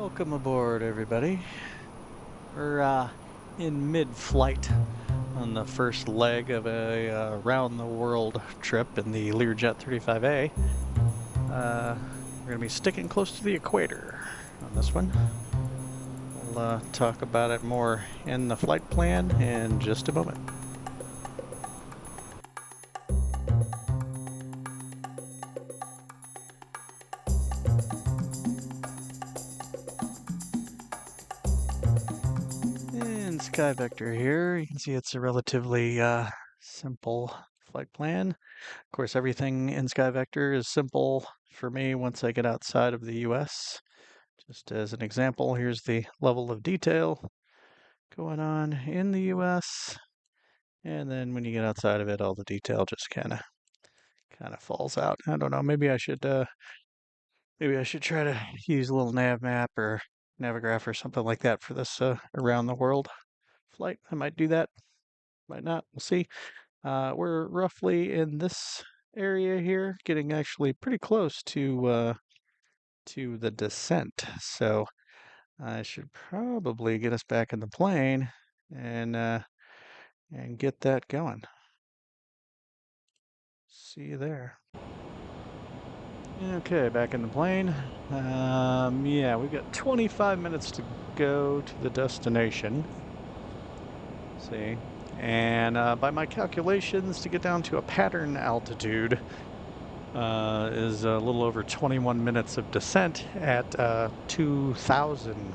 Welcome aboard, everybody. We're in mid-flight on the first leg of a round-the-world trip in the Learjet 35A. We're going to be sticking close to the equator on this one. We'll talk about it more in the flight plan in just a moment. And Sky Vector here. You can see it's a relatively simple flight plan. Of course, everything in Sky Vector is simple for me once I get outside of the US. Just as an example, here's the level of detail going on in the US. And then when you get outside of it, all the detail just kind of falls out. I don't know, maybe I should try to use a little nav map or Navigraph or something like that for this around the world flight. I might do that, might not, we'll see. We're roughly in this area here, getting actually pretty close to the descent. So I should probably get us back in the plane and get that going. See you there. Okay, back in the plane. Yeah, we've got 25 minutes to go to the destination. See, and by my calculations, to get down to a pattern altitude is a little over 21 minutes of descent at 2,000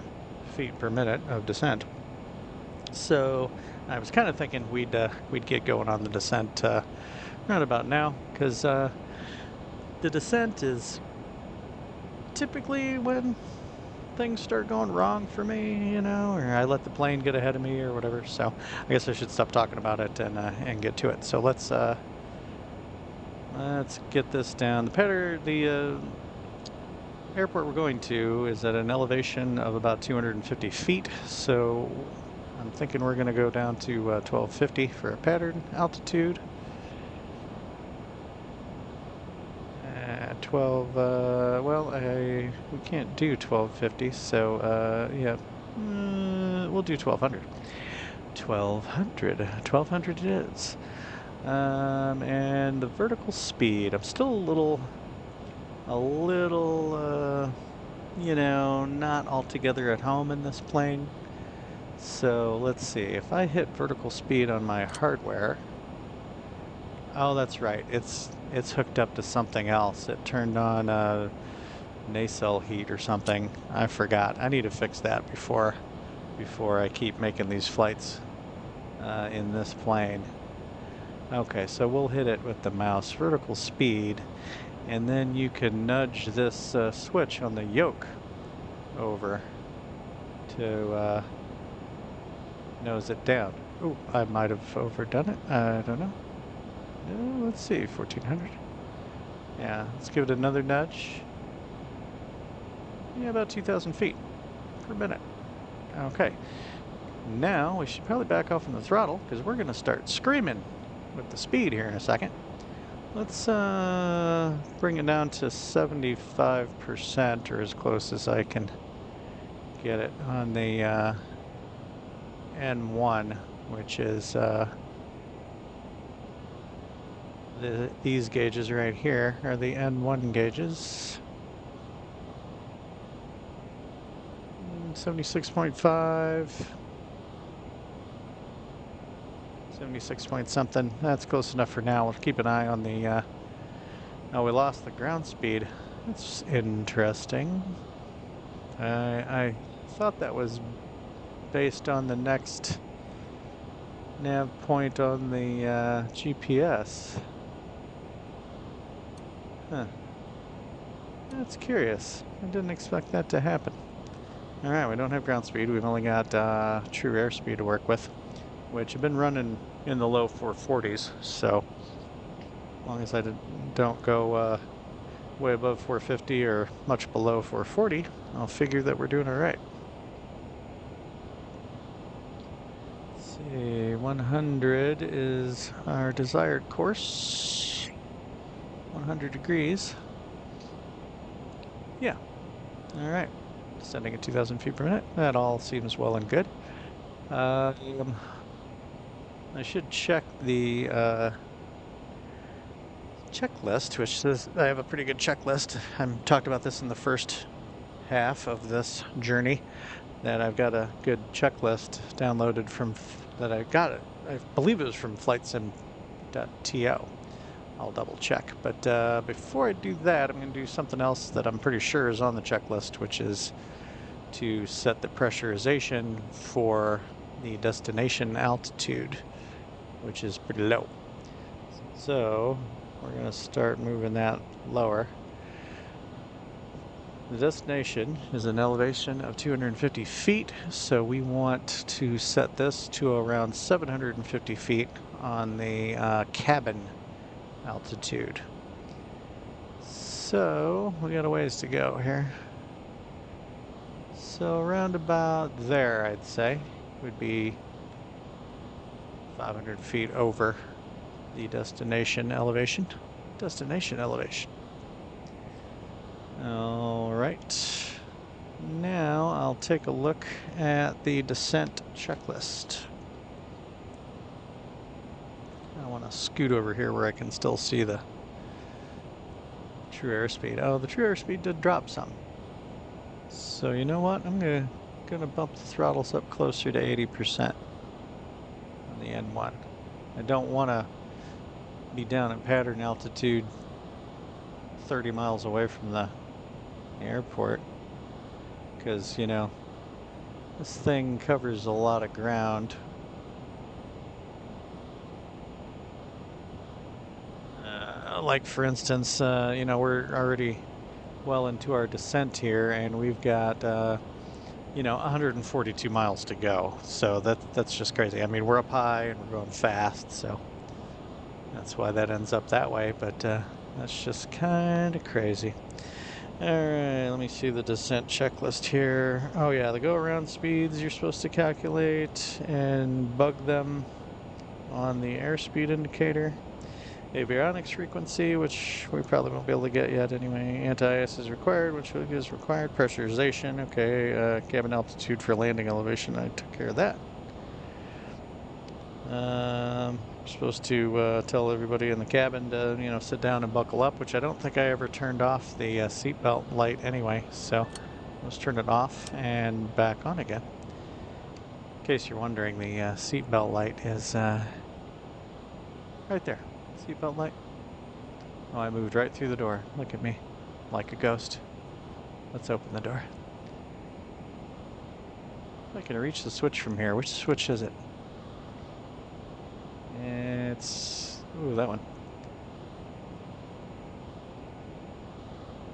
feet per minute of descent. So I was kind of thinking we'd get going on the descent right about now, because the descent is typically when things start going wrong for me, you know, or I let the plane get ahead of me or whatever. So I guess I should stop talking about it and get to it. So let's get this down. The airport we're going to is at an elevation of about 250 feet. So I'm thinking we're going to go down to 1250 for a pattern altitude. 12, well, we can't do 1250, so yeah, we'll do 1200. 1200 it is. And the vertical speed, I'm still a little, you know, not altogether at home in this plane. So let's see, if I hit vertical speed on my hardware, oh, that's right, it's hooked up to something else. It turned on nacelle heat or something. I forgot. I need to fix that before I keep making these flights in this plane. Okay, so we'll hit it with the mouse, vertical speed, and then you can nudge this switch on the yoke over to nose it down. Oh, I might have overdone it. I don't know. No, let's see, 1400. Yeah, let's give it another nudge. Yeah, about 2,000 feet per minute. Okay. Now we should probably back off on the throttle because we're going to start screaming with the speed here in a second. Let's bring it down to 75% or as close as I can get it on the N1, which is these gauges right here are the N1 gauges. 76.5. 76 point something. That's close enough for now. We'll keep an eye on the oh, we lost the ground speed. That's interesting. I thought that was based on the next nav point on the GPS. Huh. That's curious. I didn't expect that to happen. Alright, we don't have ground speed. We've only got true airspeed to work with, which have been running in the low 440s. So as long as I don't go way above 450 or much below 440, I'll figure that we're doing all right. Let's see, 100 is our desired course. 100 degrees. Yeah. All right. descending at 2,000 feet per minute. That all seems well and good. I should check the checklist, which says I have a pretty good checklist. I talked about this in the first half of this journey, that I've got a good checklist downloaded from that I got it. I believe it was from flightsim.to. I'll double check. But before I do that, I'm going to do something else that I'm pretty sure is on the checklist, which is to set the pressurization for the destination altitude, which is pretty low. So we're going to start moving that lower. The destination is an elevation of 250 feet, so we want to set this to around 750 feet on the cabin altitude. So we got a ways to go here. So around about there, I'd say, would be 500 feet over the destination elevation. All right. Now I'll take a look at the descent checklist. I want to scoot over here where I can still see the true airspeed. Oh, the true airspeed did drop some. So you know what? I'm gonna bump the throttles up closer to 80% on the N1. I don't want to be down at pattern altitude 30 miles away from the airport, because you know this thing covers a lot of ground. Like for instance, you know, we're already well into our descent here, and we've got you know, 142 miles to go. So that's just crazy. I mean, we're up high and we're going fast, so that's why that ends up that way. But that's just kind of crazy. All right, let me see the descent checklist here. Oh yeah, the go-around speeds you're supposed to calculate and bug them on the airspeed indicator. Avionics frequency, which we probably won't be able to get yet anyway. Anti-ice is required, which is required. Pressurization, okay. Cabin altitude for landing elevation, I took care of that. Supposed to tell everybody in the cabin to, you know, sit down and buckle up, which I don't think I ever turned off the seatbelt light anyway, so let's turn it off and back on again. In case you're wondering, the seatbelt light is right there. Seatbelt light. Oh, I moved right through the door. Look at me, like a ghost. Let's open the door. I can reach the switch from here. Which switch is it? It's... ooh, that one.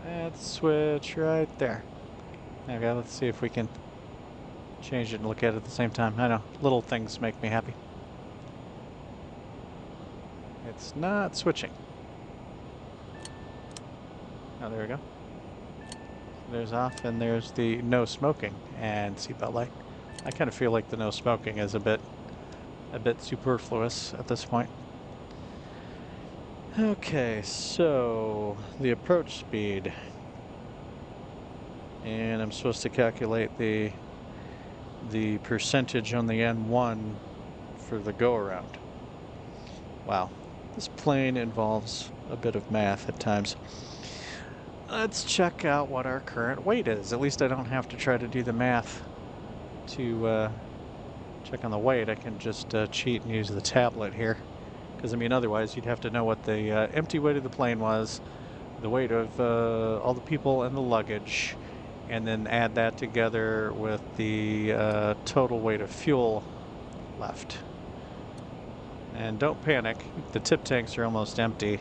That switch right there. Okay, let's see if we can change it and look at it at the same time. I know, little things make me happy. It's not switching. Oh, there we go. There's off, and there's the no smoking and seatbelt light. I kind of feel like the no smoking is a bit superfluous at this point. Okay, so the approach speed, and I'm supposed to calculate the percentage on the N1 for the go-around. Wow, this plane involves a bit of math at times. Let's check out what our current weight is. At least I don't have to try to do the math to check on the weight. I can just cheat and use the tablet here. Because, I mean, otherwise you'd have to know what the empty weight of the plane was, the weight of all the people and the luggage, and then add that together with the total weight of fuel left. And don't panic, the tip tanks are almost empty.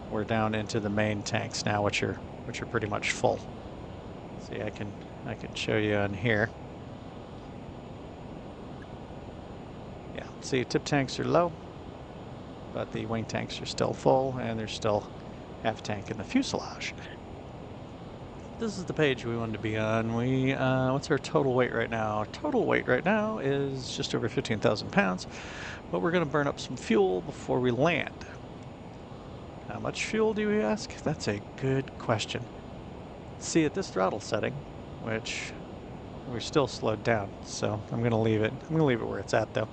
We're down into the main tanks now, which are pretty much full. See, I can show you on here. Yeah, see, tip tanks are low, but the wing tanks are still full, and there's still half tank in the fuselage. This is the page we wanted to be on. What's our total weight right now? Our total weight right now is just over 15,000 pounds, but we're going to burn up some fuel before we land. How much fuel, do we ask? That's a good question. See, at this throttle setting, which we're still slowed down, so I'm going to leave it. I'm going to leave it where it's at, though.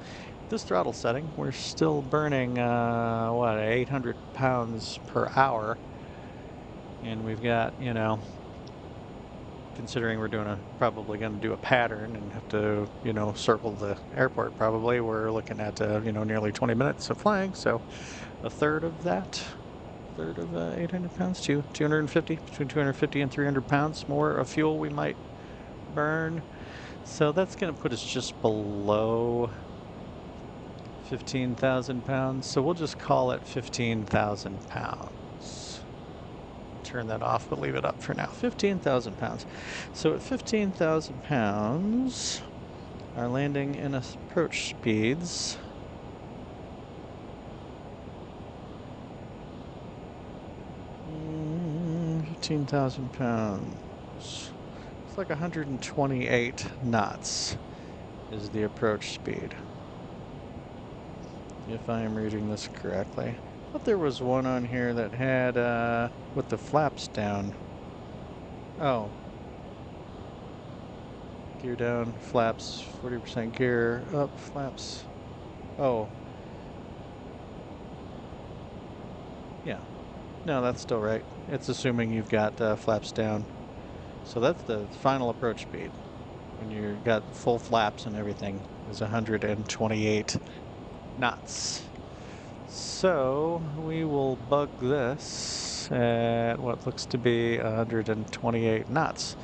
This throttle setting, we're still burning, what, 800 pounds per hour. And we've got, you know, considering we're probably going to do a pattern and have to, you know, circle the airport probably, we're looking at, you know, nearly 20 minutes of flying. So a third of that, 800 pounds to 250, between 250 and 300 pounds more of fuel we might burn. So that's going to put us just below 15,000 pounds. So we'll just call it 15,000 pounds. Turn that off, but leave it up for now. 15,000 pounds. So at 15,000 pounds, our landing and approach speeds. 15,000 pounds. It's like 128 knots is the approach speed. If I am reading this correctly. I thought there was one on here that had, with the flaps down. Oh. Gear down, flaps, 40% gear up, flaps. Oh. Yeah. No, that's still right. It's assuming you've got flaps down. So that's the final approach speed. When you've got full flaps and everything, is 128 knots. So we will bug this at what looks to be 128 knots.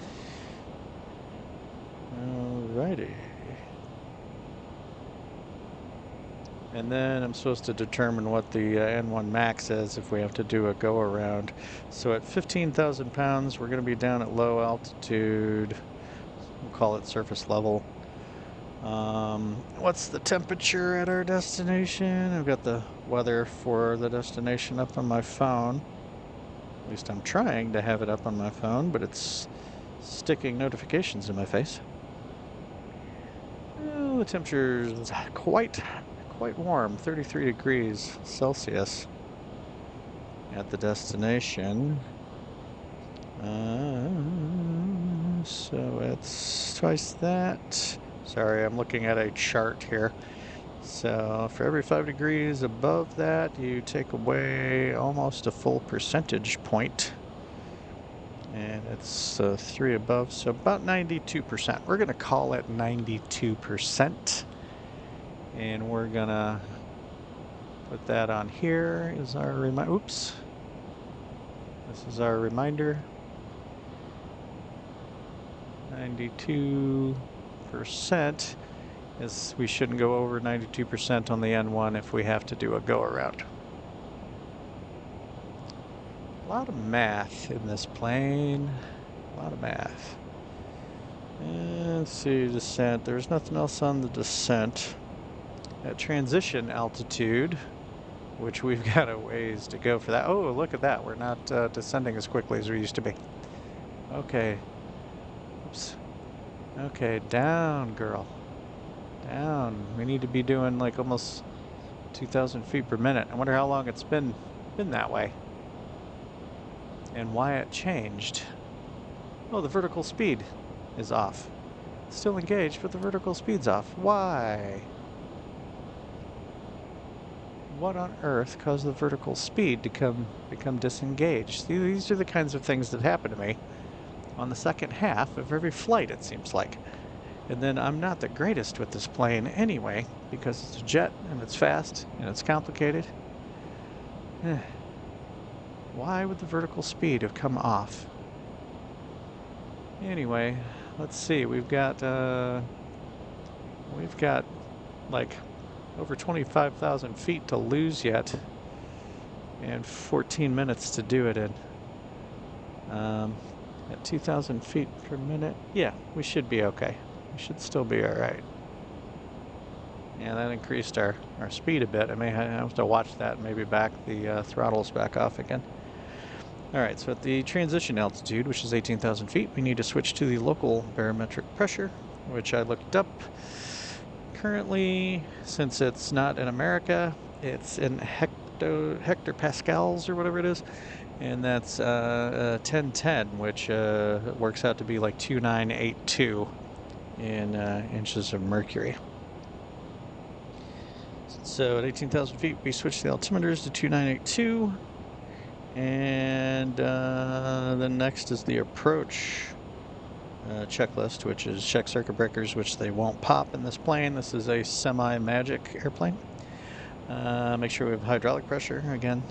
Alrighty. And then I'm supposed to determine what the N1 max is if we have to do a go around. So at 15,000 pounds, we're going to be down at low altitude. We'll call it surface level. What's the temperature at our destination? I've got the weather for the destination up on my phone. At least I'm trying to have it up on my phone, but it's sticking notifications in my face. Oh, the temperature is quite warm, 33 degrees Celsius at the destination. So it's twice that. Sorry, I'm looking at a chart here. So for every 5 degrees above that, you take away almost a full percentage point. And it's 3 above, so about 92%. We're going to call it 92%. And we're going to put that on here as our reminder. Oops. This is our reminder. 92%. Is we shouldn't go over 92% on the N1 if we have to do a go around. A lot of math in this plane. A lot of math. And let's see, descent. There's nothing else on the descent. At transition altitude, which we've got a ways to go for that. Oh, look at that. We're not descending as quickly as we used to be. Okay. Oops. Okay, down, girl. Down. We need to be doing like almost 2,000 feet per minute. I wonder how long it's been that way. And why it changed. Oh, the vertical speed is off. Still engaged, but the vertical speed's off. Why? What on earth caused the vertical speed to become disengaged? See, these are the kinds of things that happen to me on the second half of every flight, it seems like. And then I'm not the greatest with this plane anyway, because it's a jet, and it's fast, and it's complicated. Why would the vertical speed have come off? Anyway, let's see. We've got like over 25,000 feet to lose yet, and 14 minutes to do it in. At 2,000 feet per minute, yeah, we should be okay. We should still be all right. Yeah, that increased our speed a bit. I may have to watch that and maybe back the throttles back off again. All right, so at the transition altitude, which is 18,000 feet, we need to switch to the local barometric pressure, which I looked up. Currently, since it's not in America, it's in hectopascals or whatever it is, and that's 1010, which works out to be like 2982 in inches of mercury. So at 18,000 feet, we switch the altimeters to 2982. And then next is the approach checklist, which is check circuit breakers, which they won't pop in this plane. This is a semi-magic airplane. Make sure we have hydraulic pressure. Again,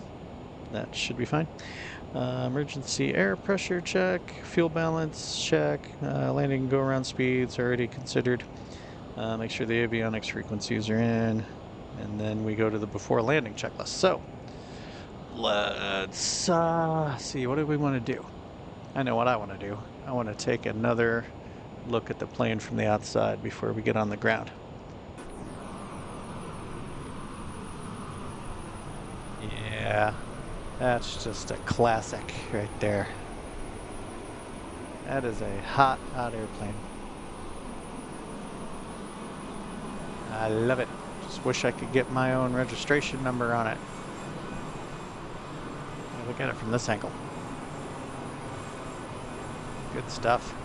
that should be fine. Emergency air pressure check, fuel balance check, landing go-around speeds already considered. Make sure the avionics frequencies are in, and then we go to the before landing checklist. So let's see, what do we want to do? I know what I want to do. I want to take another look at the plane from the outside before we get on the ground. Yeah, that's just a classic right there. That is a hot, hot airplane. I love it. Just wish I could get my own registration number on it. Look at it from this angle. Good stuff.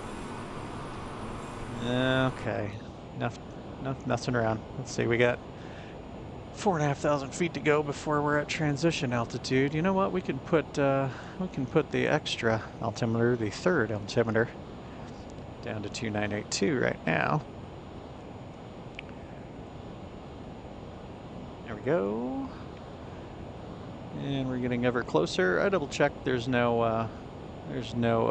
Okay, enough messing around. Let's see, we got 4,500 feet to go before we're at transition altitude. You know what? We can put the extra altimeter, the third altimeter, down to 2982 right now. There we go. And we're getting ever closer. I double checked. There's no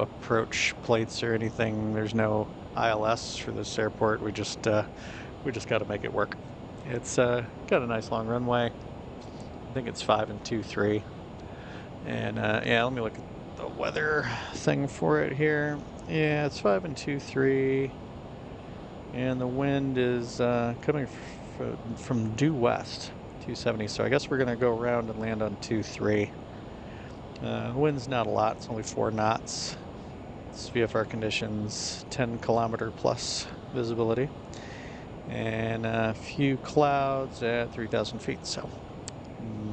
approach plates or anything. There's no ILS for this airport. We just got to make it work. It's got a nice long runway. I think it's 5 and 2-3. And yeah, let me look at the weather thing for it here. Yeah, it's 5 and 2-3. And the wind is coming from due west, 270. So I guess we're going to go around and land on 2-3. Wind's not a lot. It's only 4 knots. It's VFR conditions, 10 kilometer plus visibility. And a few clouds at 3,000 feet, so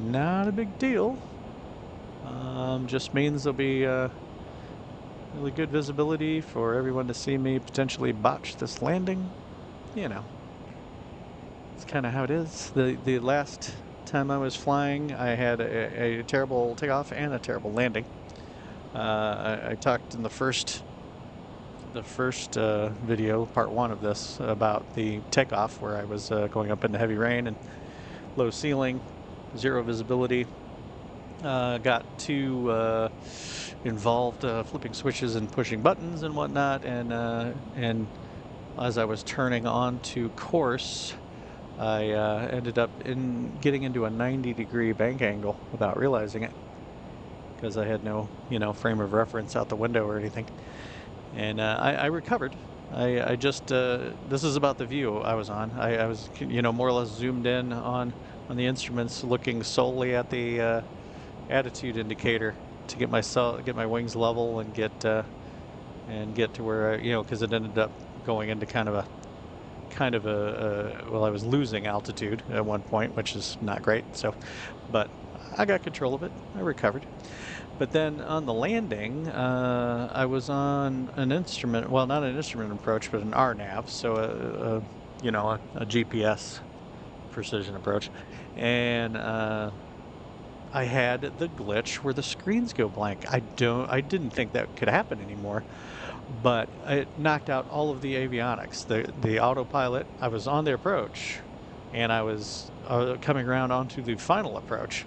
not a big deal. Just means there'll be really good visibility for everyone to see me potentially botch this landing. You know, it's kind of how it is. The last time I was flying, I had a terrible takeoff and a terrible landing. I talked in the first video, part 1 of this, about the takeoff where I was going up into heavy rain and low ceiling, 0 visibility. Got too involved flipping switches and pushing buttons and whatnot, and as I was turning onto course, I ended up getting into a 90-degree bank angle without realizing it, because I had no frame of reference out the window or anything. And I recovered. I just this is about the view I was on. I was more or less zoomed in on the instruments, looking solely at the attitude indicator to get my wings level and get to where because it ended up going into kind of a well, I was losing altitude at one point, which is not great. So, but I got control of it. I recovered. But then on the landing, I was on an instrument, well, not an instrument approach, but an RNAV, so a GPS precision approach. And I had the glitch where the screens go blank. I didn't think that could happen anymore, but it knocked out all of the avionics. The autopilot, I was on the approach, and I was coming around onto the final approach.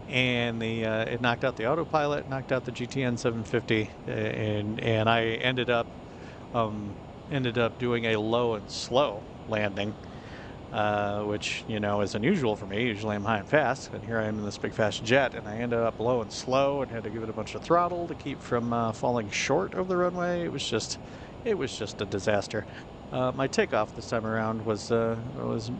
And it knocked out the autopilot, knocked out the GTN 750, and I ended up doing a low and slow landing, which is unusual for me. Usually I'm high and fast, and here I am in this big fast jet, and I ended up low and slow and had to give it a bunch of throttle to keep from falling short of the runway. It was just a disaster. My takeoff this time around was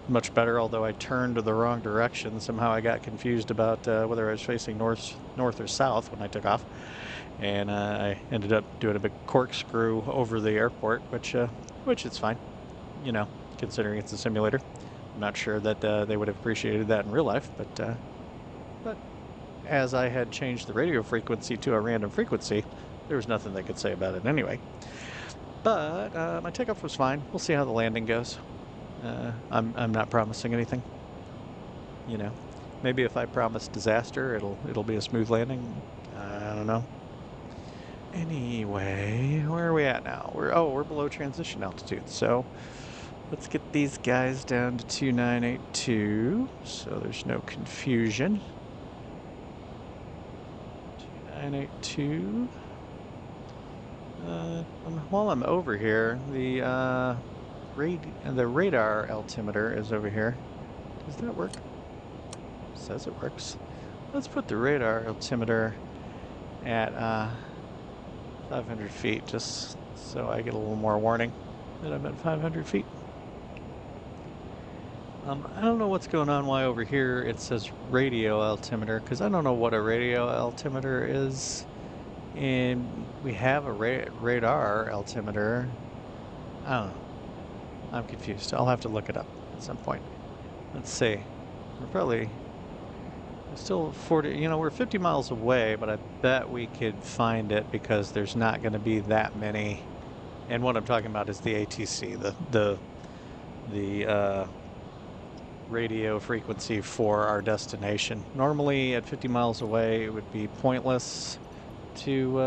much better, although I turned the wrong direction. Somehow I got confused about whether I was facing north or south when I took off, and I ended up doing a big corkscrew over the airport, which is fine, considering it's a simulator. I'm not sure that they would have appreciated that in real life, but as I had changed the radio frequency to a random frequency, there was nothing they could say about it anyway. But my takeoff was fine. We'll see how the landing goes. I'm not promising anything. You know, maybe if I promise disaster, it'll be a smooth landing. I don't know. Anyway, where are we at now? We're below transition altitude, so let's get these guys down to 2982, so there's no confusion. 2982. While I'm over here, the radar altimeter is over here. Does that work? It says it works. Let's put the radar altimeter at 500 feet, just so I get a little more warning that I'm at 500 feet. I don't know what's going on, why over here it says radio altimeter, because I don't know what a radio altimeter is. And we have a radar altimeter. I don't know. I'm confused. I'll have to look it up at some point. Let's see. We're probably still 40, you know, we're 50 miles away, but I bet we could find it because there's not going to be that many. And what I'm talking about is the ATC, the radio frequency for our destination. Normally at 50 miles away, it would be pointless to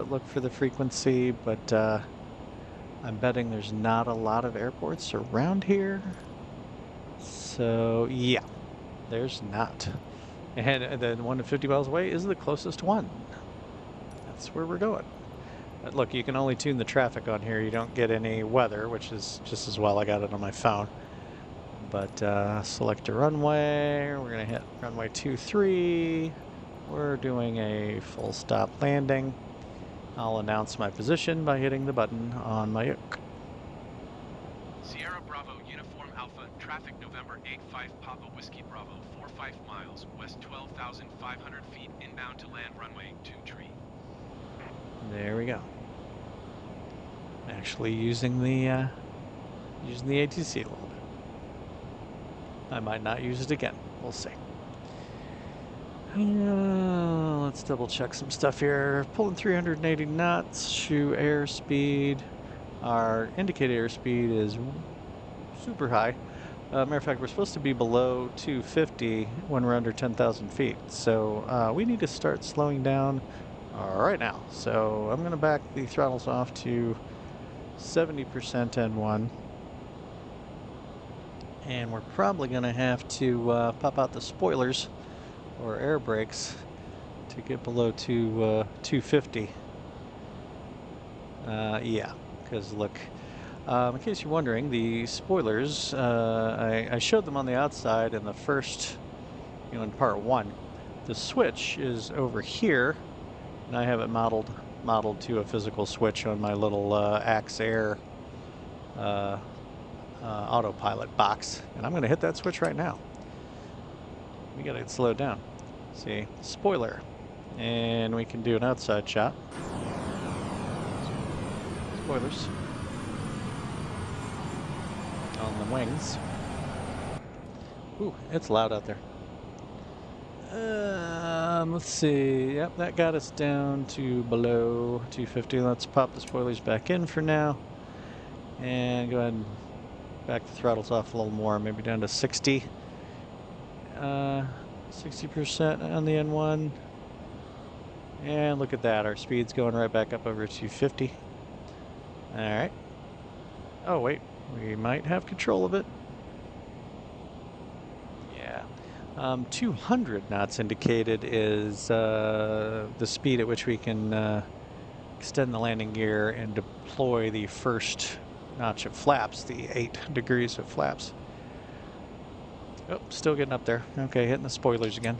look for the frequency, but I'm betting there's not a lot of airports around here. So yeah, there's not. And then one to 50 miles away is the closest one. That's where we're going. But look, you can only tune the traffic on here. You don't get any weather, which is just as well. I got it on my phone. But select a runway. We're going to hit runway 23. We're doing a full stop landing. I'll announce my position by hitting the button on my yoke. Sierra Bravo Uniform Alpha, traffic November 85 Papa Whiskey Bravo, 45 miles, west 12,500 feet, inbound to land runway 23. There we go. Actually using the ATC a little bit. I might not use it again. We'll see. Let's double check some stuff here. Pulling 380 knots, shoe airspeed. Our indicated airspeed is super high. Matter of fact, we're supposed to be below 250 when we're under 10,000 feet. So we need to start slowing down right now. So I'm going to back the throttles off to 70% N1. And we're probably going to have to pop out the spoilers or air brakes to get below 250. Yeah, because look, in case you're wondering, the spoilers, I showed them on the outside in the first, in part 1. The switch is over here, and I have it modeled to a physical switch on my little Axe Air autopilot box, and I'm going to hit that switch right now. We got it slowed down. See, spoiler, and we can do an outside shot. Spoilers on the wings. Ooh, it's loud out there. Let's see. Yep, that got us down to below 250. Let's pop the spoilers back in for now, and go ahead and back the throttles off a little more, maybe down to 60. 60% on the N1. And look at that, our speed's going right back up over 250. Alright. Oh wait, we might have control of it. Yeah. 200 knots indicated is the speed at which we can extend the landing gear and deploy the first notch of flaps, the 8 degrees of flaps. Oh, still getting up there. Okay, hitting the spoilers again.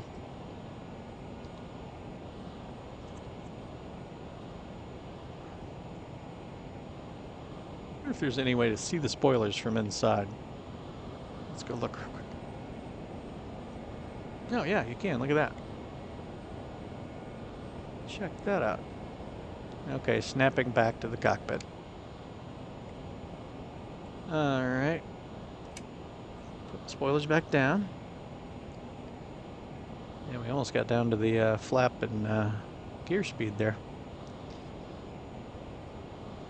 I wonder if there's any way to see the spoilers from inside. Let's go look real quick. Oh yeah, you can. Look at that. Check that out. Okay, snapping back to the cockpit. Alright. Put the spoilers back down. Yeah, we almost got down to the flap and gear speed there.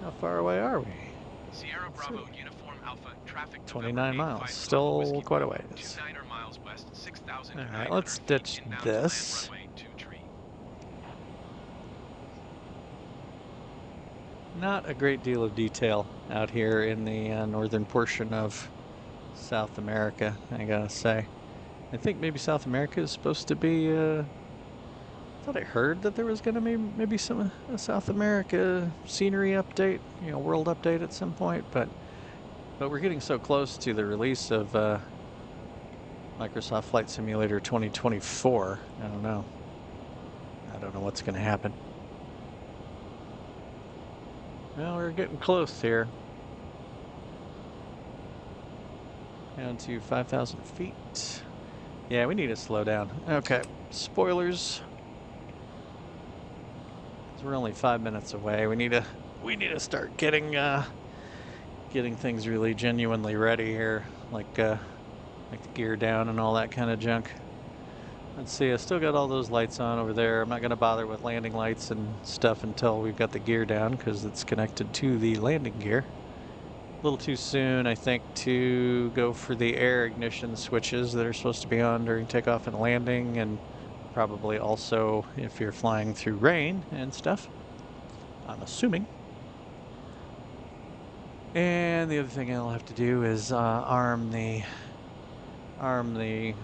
How far away are we? Sierra Let's Bravo see. Uniform Alpha, traffic November 29 8-5 miles. Papa Still Whiskey quite a Bravo, ways. 29er miles west, All 6,900 right, let's feet ditch inbound to land this. runway 23. Not a great deal of detail out here in the northern portion of South America, I gotta say. I think maybe South America is supposed to be, I thought I heard that there was gonna be maybe some South America scenery update, world update at some point, but we're getting so close to the release of Microsoft Flight Simulator 2024. I don't know. I don't know what's gonna happen. Well, we're getting close here. Down to 5,000 feet. Yeah, we need to slow down. Okay, spoilers. We're only 5 minutes away. We need to start getting things really genuinely ready here, like the gear down and all that kind of junk. Let's see, I still got all those lights on over there. I'm not going to bother with landing lights and stuff until we've got the gear down because it's connected to the landing gear. A little too soon, I think, to go for the air ignition switches that are supposed to be on during takeoff and landing, and probably also if you're flying through rain and stuff, I'm assuming. And the other thing I'll have to do is arm the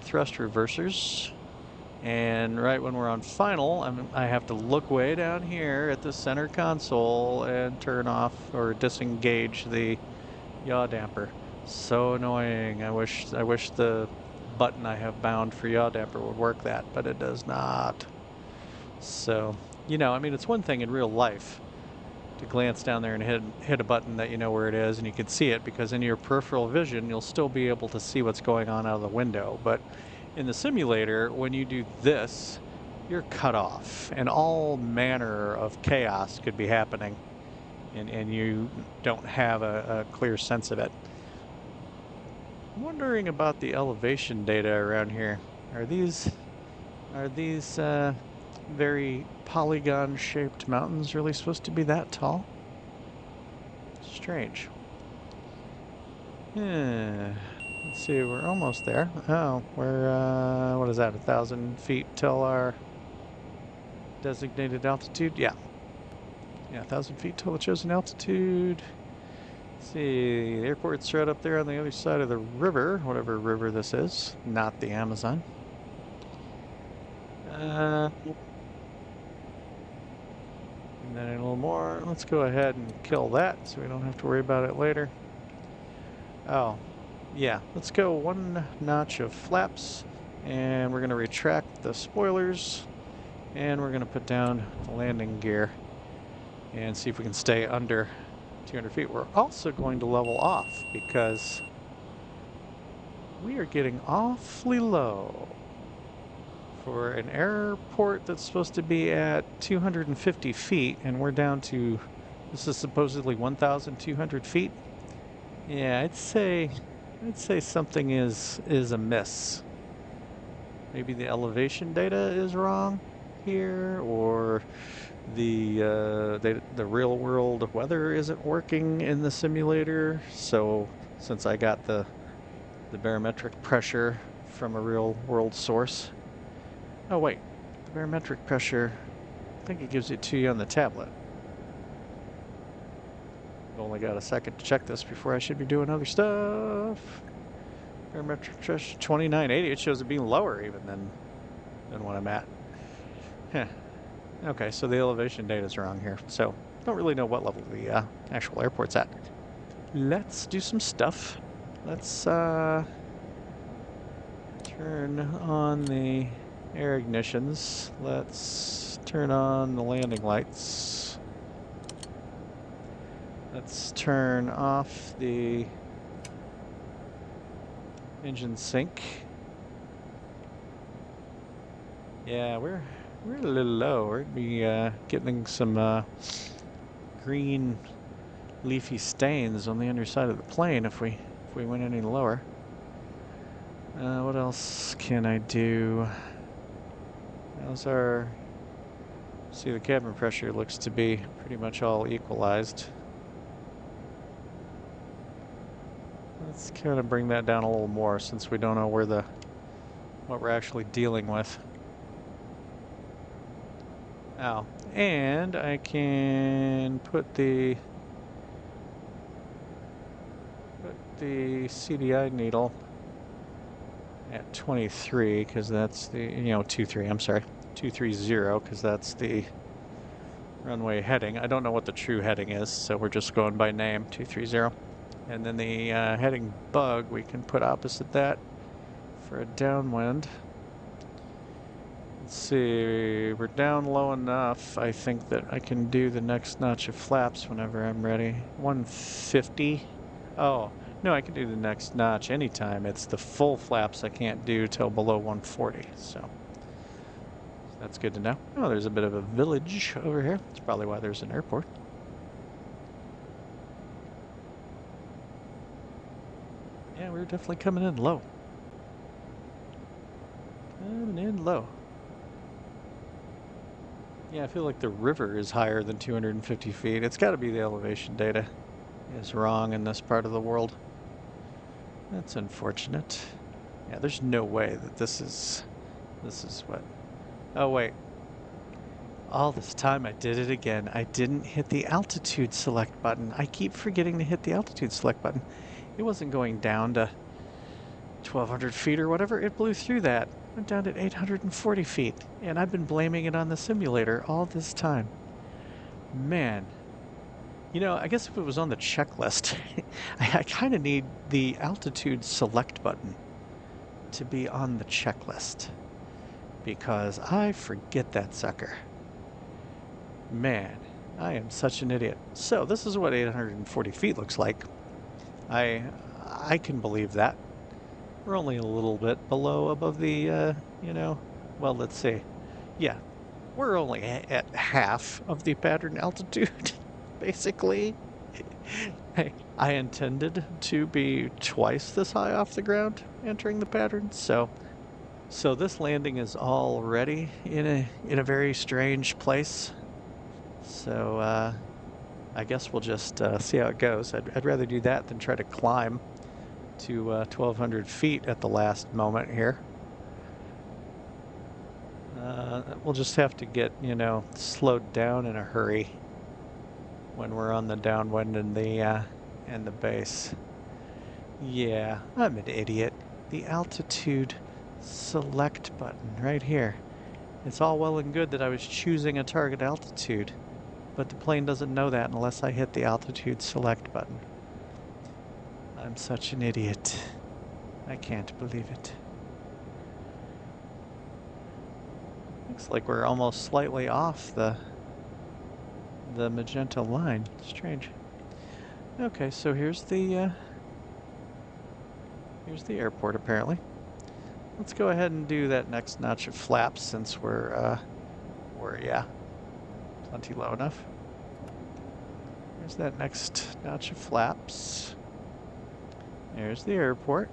thrust reversers. And right when we're on final, I have to look way down here at the center console and turn off or disengage the yaw damper. So annoying. I wish the button I have bound for yaw damper would work that, but it does not. So, I mean, it's one thing in real life to glance down there and hit a button that you know where it is and you can see it, because in your peripheral vision you'll still be able to see what's going on out of the window. But in the simulator, when you do this, you're cut off and all manner of chaos could be happening, and you don't have a clear sense of it. I'm wondering about the elevation data around here. Are these very polygon-shaped mountains really supposed to be that tall? Strange. Let's see, we're almost there. Oh, we're, what is that, 1,000 feet till our designated altitude? Yeah. Yeah, 1,000 feet till the chosen altitude. Let's see, the airport's right up there on the other side of the river, whatever river this is, not the Amazon. And then a little more. Let's go ahead and kill that so we don't have to worry about it later. Oh, yeah, let's go one notch of flaps, and we're going to retract the spoilers, and we're going to put down the landing gear and see if we can stay under 200 feet. We're also going to level off because we are getting awfully low for an airport that's supposed to be at 250 feet, and we're down to, this is supposedly 1,200 feet. Yeah, I'd say something is amiss. Maybe the elevation data is wrong here, or the real world weather isn't working in the simulator. So since I got the barometric pressure from a real world source. Oh wait, the barometric pressure, I think it gives it to you on the tablet. I've only got a second to check this before I should be doing other stuff. Barometric pressure 2980. It shows it being lower even than what I'm at. Huh. Okay, so the elevation data is wrong here. So don't really know what level the actual airport's at. Let's do some stuff. Let's turn on the air ignitions. Let's turn on the landing lights. Let's turn off the engine sync. Yeah, we're a little low. We're gonna be getting some green leafy stains on the underside of the plane if we went any lower. What else can I do? How's our... See, the cabin pressure looks to be pretty much all equalized. Let's kind of bring that down a little more since we don't know where what we're actually dealing with. Oh, and I can put the CDI needle at 23 because that's the 23. I'm sorry, 230 because that's the runway heading. I don't know what the true heading is, so we're just going by name, 230. And then the heading bug we can put opposite that for a downwind. Let's see, we're down low enough, I think that I can do the next notch of flaps whenever I'm ready. 150. Oh, no, I can do the next notch anytime. It's the full flaps I can't do till below 140, so that's good to know. Oh, there's a bit of a village over here. That's probably why there's an airport. Yeah, we're definitely coming in low. Coming in low. Yeah, I feel like the river is higher than 250 feet. It's got to be the elevation data is wrong in this part of the world. That's unfortunate. Yeah, there's no way that this is what... Oh, wait. All this time I did it again. I didn't hit the altitude select button. I keep forgetting to hit the altitude select button. It wasn't going down to 1,200 feet or whatever. It blew through that. Went down to 840 feet. And I've been blaming it on the simulator all this time. Man. You know, I guess if it was on the checklist, I kind of need the altitude select button to be on the checklist. Because I forget that sucker. Man, I am such an idiot. So this is what 840 feet looks like. I can believe that. We're only a little bit below above the, well, let's see. Yeah, we're only at half of the pattern altitude, basically. I intended to be twice this high off the ground entering the pattern, so this landing is already in a very strange place. So I guess we'll just see how it goes. I'd rather do that than try to climb to 1,200 feet at the last moment here. We'll just have to get, slowed down in a hurry when we're on the downwind and the base. Yeah, I'm an idiot. The altitude select button right here. It's all well and good that I was choosing a target altitude, but the plane doesn't know that unless I hit the altitude select button. I'm such an idiot. I can't believe it. Looks like we're almost slightly off the magenta line. Strange. Okay, so here's the airport apparently. Let's go ahead and do that next notch of flaps since we're yeah, plenty low enough. Here's that next notch of flaps. There's the airport.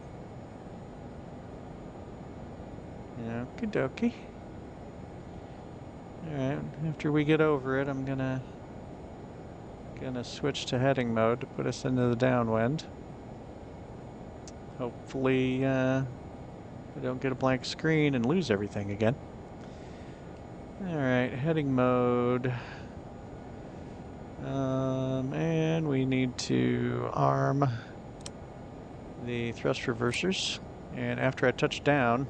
Okie dokie. Alright, after we get over it, I'm gonna switch to heading mode to put us into the downwind. Hopefully, we don't get a blank screen and lose everything again. Alright, heading mode. And we need to arm the thrust reversers. And after I touch down,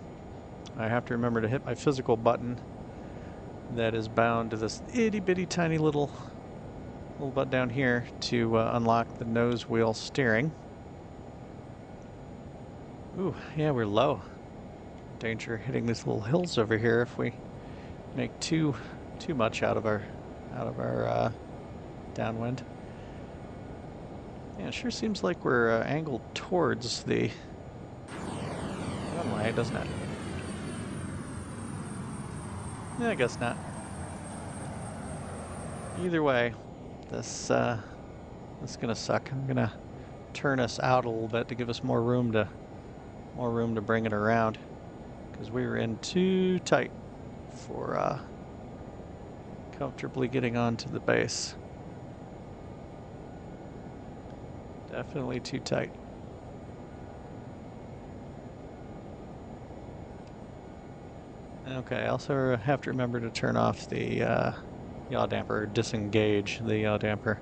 I have to remember to hit my physical button that is bound to this itty bitty tiny little button down here to unlock the nose wheel steering. Ooh, yeah, we're low. Danger hitting these little hills over here if we make too much out of our downwind. Yeah, it sure seems like we're angled towards the runway, doesn't it? Yeah, I guess not. Either way, this gonna suck. I'm gonna turn us out a little bit to give us more room to bring it around, because we were in too tight for comfortably getting onto the base. Definitely too tight. Okay, I also have to remember to turn off the yaw damper, or disengage the yaw damper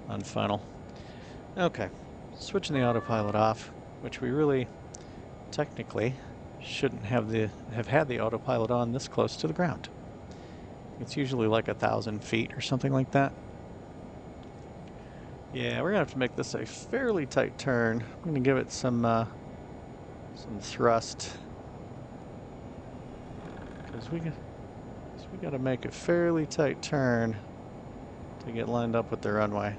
on final. Okay, switching the autopilot off, which we really technically shouldn't have had the autopilot on this close to the ground. It's usually like 1,000 feet or something like that. Yeah, we're gonna have to make this a fairly tight turn. I'm gonna give it some thrust because we gotta make a fairly tight turn to get lined up with the runway.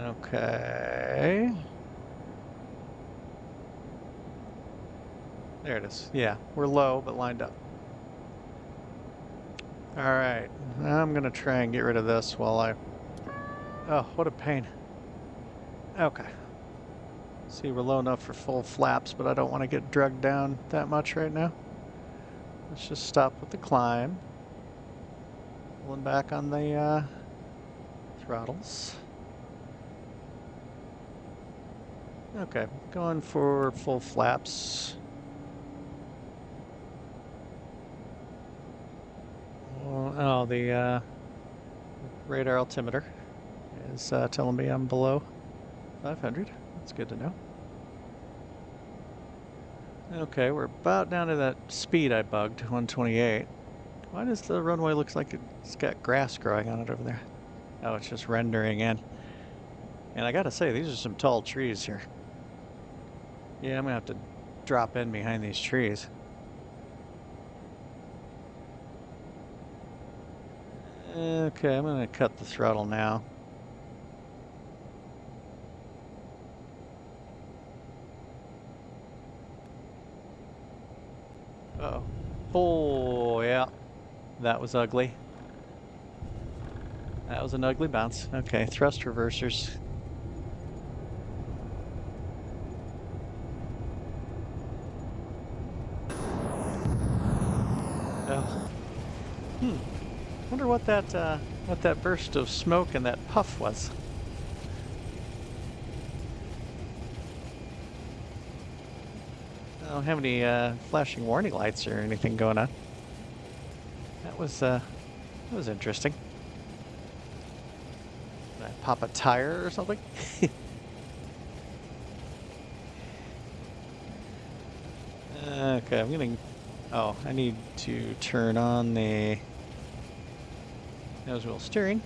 Okay. There it is. Yeah, we're low, but lined up. All right, I'm gonna try and get rid of this while I... Oh, what a pain. Okay. See, we're low enough for full flaps, but I don't want to get drugged down that much right now. Let's just stop with the climb. Pulling back on the throttles. Okay, going for full flaps. Oh, the radar altimeter is telling me I'm below 500. That's good to know. Okay, we're about down to that speed I bugged, 128. Why does the runway look like it's got grass growing on it over there? Oh, it's just rendering in. And I gotta say, these are some tall trees here. Yeah, I'm gonna have to drop in behind these trees. Okay, I'm gonna cut the throttle now. Uh-oh. Oh, yeah. That was ugly. That was an ugly bounce. Okay, thrust reversers. Oh. Wonder what that burst of smoke and that puff was. I don't have any flashing warning lights or anything going on. That was interesting. Did I pop a tire or something? Okay, I'm gonna... Oh, I need to turn on the nose wheel steering.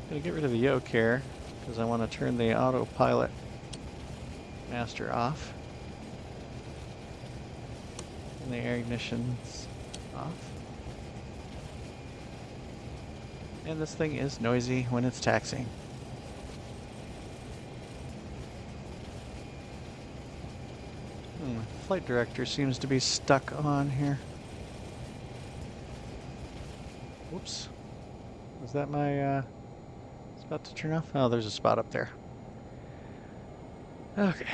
I'm gonna get rid of the yoke here because I want to turn the autopilot master off. And the air ignition's off. And this thing is noisy when it's taxiing. Flight director seems to be stuck on here. Whoops. Was that my spot to turn off? Oh, there's a spot up there. Okay,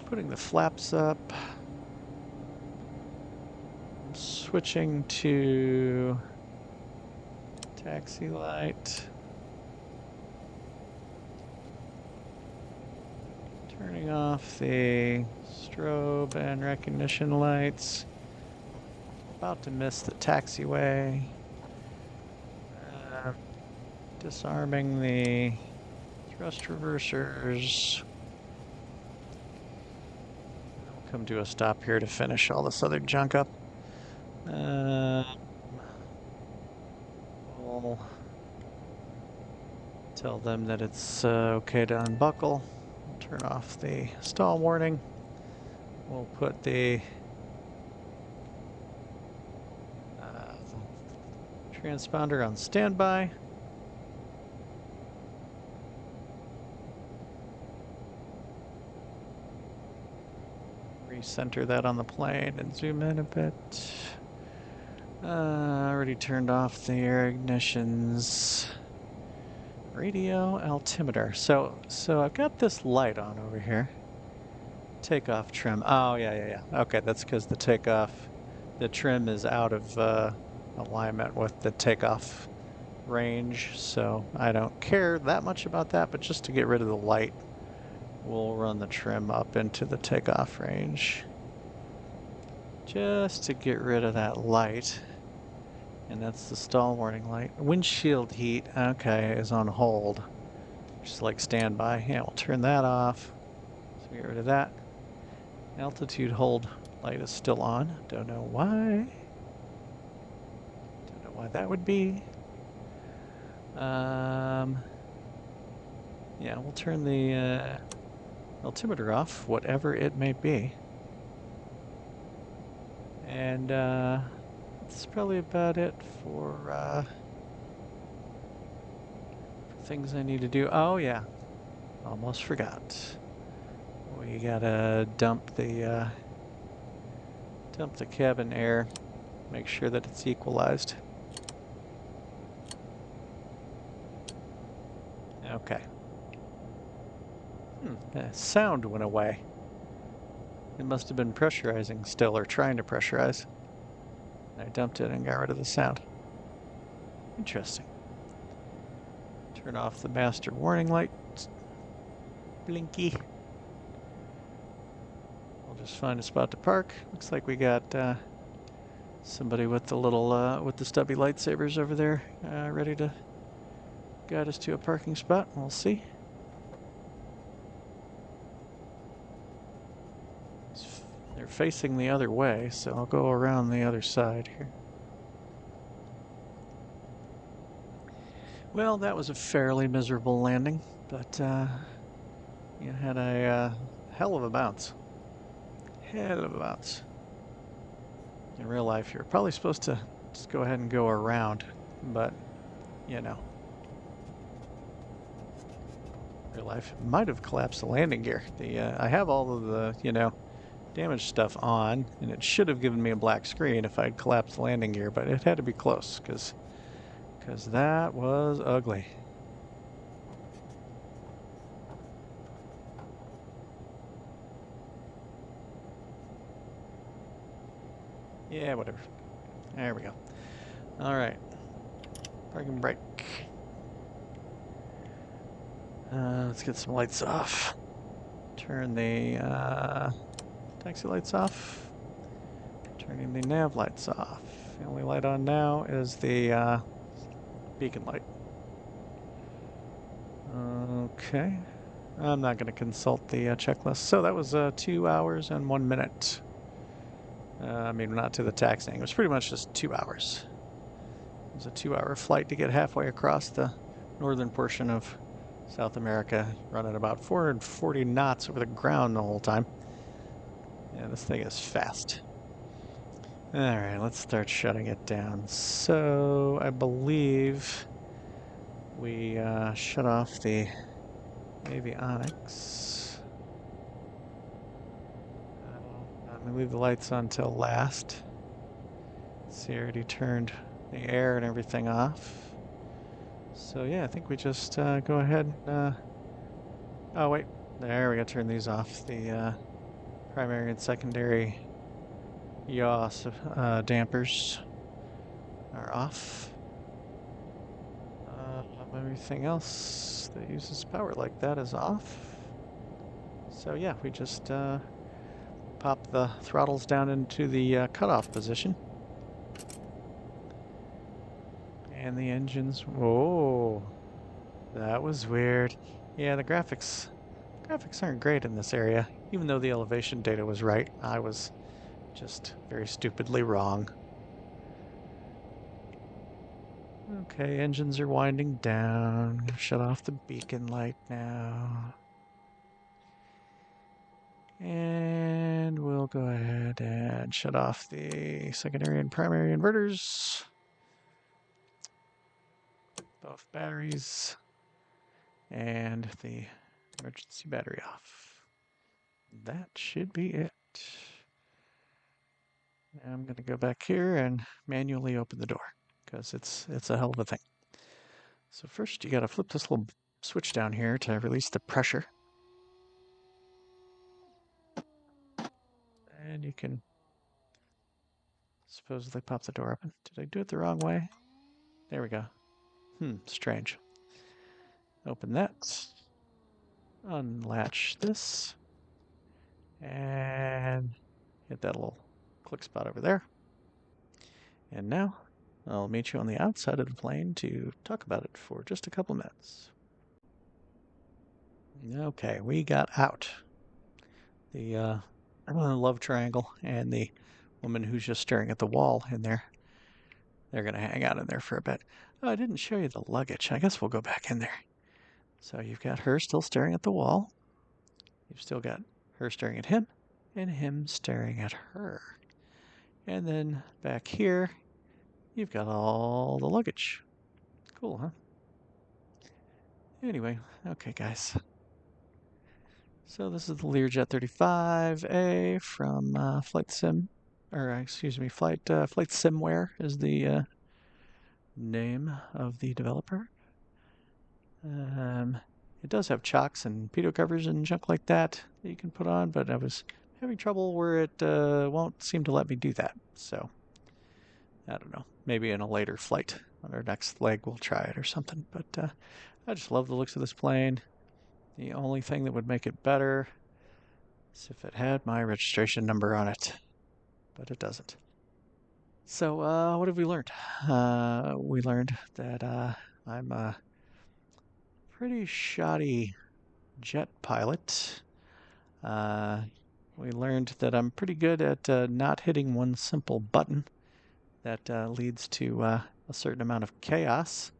putting the flaps up. I'm switching to taxi light. Turning off the strobe and recognition lights. About to miss the taxiway. Disarming the thrust reversers. I'll come to a stop here to finish all this other junk up. We'll tell them that it's okay to unbuckle. Turn off the stall warning. We'll put the transponder on standby. Recenter that on the plane and zoom in a bit. Already turned off the air ignitions. Radio altimeter. So I've got this light on over here. Takeoff trim. Oh, yeah. Okay, that's because the trim is out of alignment with the takeoff range, so I don't care that much about that, but just to get rid of the light, we'll run the trim up into the takeoff range. Just to get rid of that light. And that's the stall warning light. Windshield heat, okay, is on hold. Just like standby. Yeah, we'll turn that off. So get rid of that. Altitude hold light is still on. Don't know why. Don't know why that would be. Yeah, we'll turn the altimeter off, whatever it may be. And that's probably about it for things I need to do. Oh yeah, almost forgot. We gotta dump the cabin air, make sure that it's equalized. Okay. The sound went away. It must have been pressurizing still, or trying to pressurize. I dumped it and got rid of the sound. Interesting. Turn off the master warning light. Blinky. We'll just find a spot to park. Looks like we got somebody with the little with the stubby lightsabers over there, ready to guide us to a parking spot. We'll see. They're facing the other way, so I'll go around the other side here. Well, that was a fairly miserable landing, but you had a hell of a bounce. Hell of a bounce. In real life, you're probably supposed to just go ahead and go around, but you know. Real life might have collapsed the landing gear. I have all of the, damage stuff on, and it should have given me a black screen if I'd collapsed the landing gear, but it had to be close, because that was ugly. Yeah, whatever. There we go. All right. Parking brake. Let's get some lights off. Turn the taxi lights off. Turning the nav lights off. The only light on now is the beacon light. Okay. I'm not going to consult the checklist. So that was 2 hours and 1 minute. I mean, not to the taxiing. It was pretty much just 2 hours. It was a 2-hour flight to get halfway across the northern portion of South America, running about 440 knots over the ground the whole time. Yeah, this thing is fast. All right, let's start shutting it down. So I believe we shut off the avionics. I'm gonna leave the lights on till last. See, I already turned the air and everything off. So yeah, I think we just go ahead and, oh wait, there we go, turn these off. The primary and secondary yaw dampers are off. Everything else that uses power like that is off. So yeah, we just pop the throttles down into the cutoff position. And the engines, whoa, that was weird. Yeah, the graphics aren't great in this area. Even though the elevation data was right, I was just very stupidly wrong. Okay, engines are winding down. Shut off the beacon light now. And we'll go ahead and shut off the secondary and primary inverters. Both batteries. And the emergency battery off. That should be it. I'm going to go back here and manually open the door, because it's a hell of a thing. So first you got to flip this little switch down here to release the pressure. And you can supposedly pop the door open. Did I do it the wrong way? There we go. Strange. Open that. Unlatch this. And hit that little click spot over there. And now I'll meet you on the outside of the plane to talk about it for just a couple minutes. Okay, we got out. The love triangle and the woman who's just staring at the wall in there. They're going to hang out in there for a bit. Oh, I didn't show you the luggage. I guess we'll go back in there. So you've got her still staring at the wall. You've still got her staring at him and him staring at her. And then back here, you've got all the luggage. Cool, huh? Anyway, okay, guys. So this is the Learjet 35A from Flight Sim, or excuse me, Flight Simware is the name of the developer. It does have chocks and pitot covers and junk like that you can put on, but I was having trouble where it won't seem to let me do that. So I don't know. Maybe in a later flight on our next leg we'll try it or something. But I just love the looks of this plane. The only thing that would make it better is if it had my registration number on it, but it doesn't. So what have we learned? We learned that I'm a pretty shoddy jet pilot. We learned that I'm pretty good at not hitting one simple button that leads to a certain amount of chaos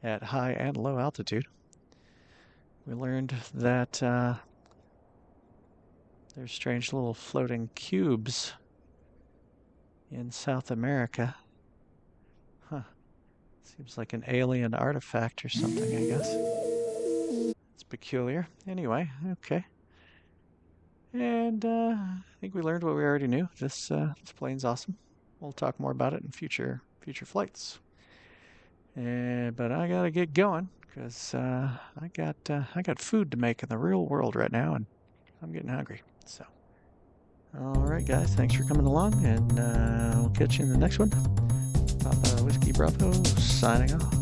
at high and low altitude. We learned that there's strange little floating cubes in South America. Huh. Seems like an alien artifact or something, I guess. It's peculiar. Anyway, okay. And I think we learned what we already knew. This plane's awesome. We'll talk more about it in future flights. But I gotta get going because I got food to make in the real world right now, and I'm getting hungry. So, all right, guys, thanks for coming along, and we'll catch you in the next one. Papa Whiskey Bravo signing off.